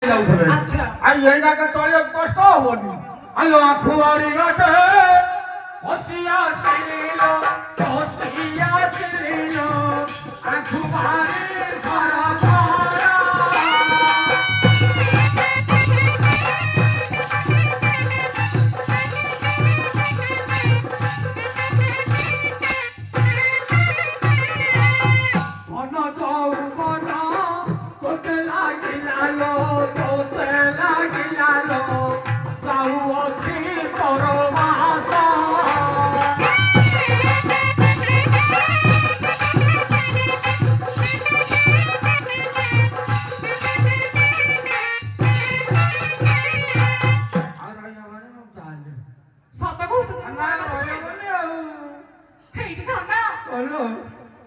আচ্ছা আর এই নাকা চলে কষ্ট হবনি আলো আখুয়ারি ঘাটে বসিয়া ছিল আখুয়ারি ঘর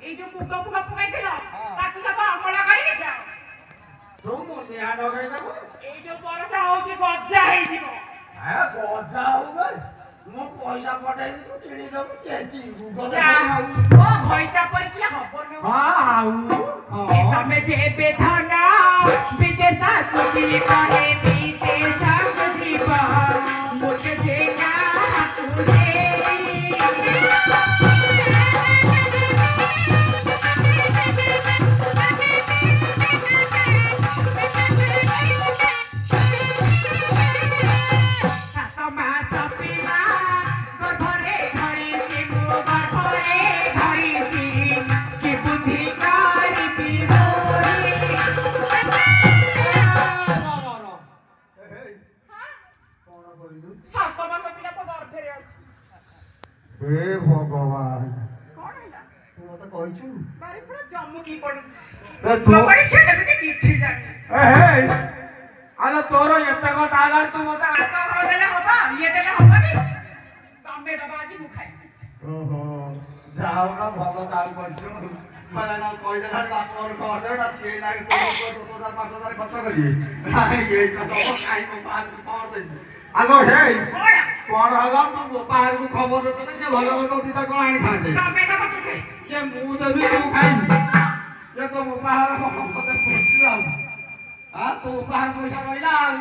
এই যে মুখ মুখ পোকাইছিল তাতে সব আমলা গাড়ি গেছে তো মনে আ লগাই দেব এই যে পরটা হচ্ছে গজ্জা হই দিব হ্যাঁ গজ্জা হবে মো পয়সা পটাই দিও চিড়ি দেব কেজি গজ্জা ও ভয়টা পড়ি কি হব না হ্যাঁ তুমি যে বেধনা বিদেশা তুই পাহে বিদেশা জীবা মোকে যে না তুই হে ভগবান কোন হইলা তুমি তো কইছু বারে পুরো জম্মু কি পড়িছ তো পরীক্ষা দেবে কি কিছু জানি এই আলো তোর এত কথা আলার তো মত আকা হলে হবে ইয়ে দেলে হবে নি কামে বাবাজি মুখাই ওহো যাও না ভালো কাজ করছো মানে না কই দেলা ডাক্তার করে না সে না কই 2000 5000 খরচ করি এই কথা খাইবো পাঁচ পাওয়া আলো হেই কোন হলাম তো পাহাড় খবর তো সে ভালো ভালো দিতা কোন আই খাতে তবে না কত যে মু দেবি তু খাই যে তো পাহাড় কথা পুছিলাম আ তো পাহাড় পয়সা রইলাম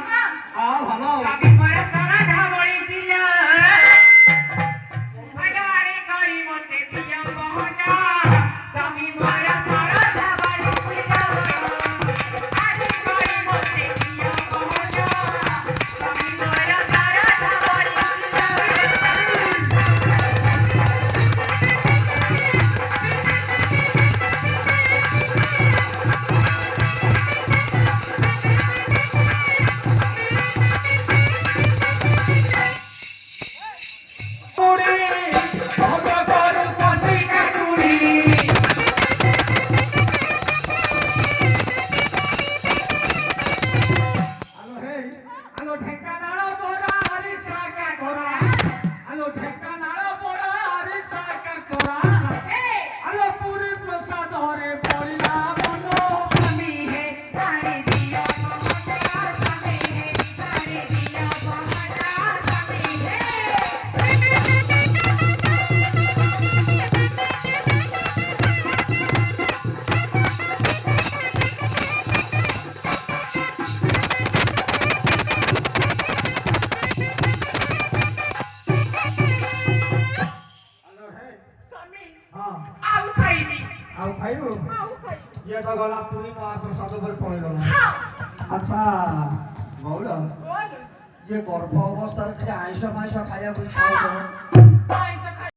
ভালো সবই করে সারা ধাবড়ি ছিল ভাড়ারে গাড়ি মতে দিয়া বহনা সবই মারা সারা ধাবড়ি ছিল আরে গাড়ি মতে দিয়া বহনা সবই মারা সারা ধাবড়ি ये तो गला पूरी महाप्रसाद पर पड़े अच्छा गौर ये गर्भ अवस्था आइस माइस खाया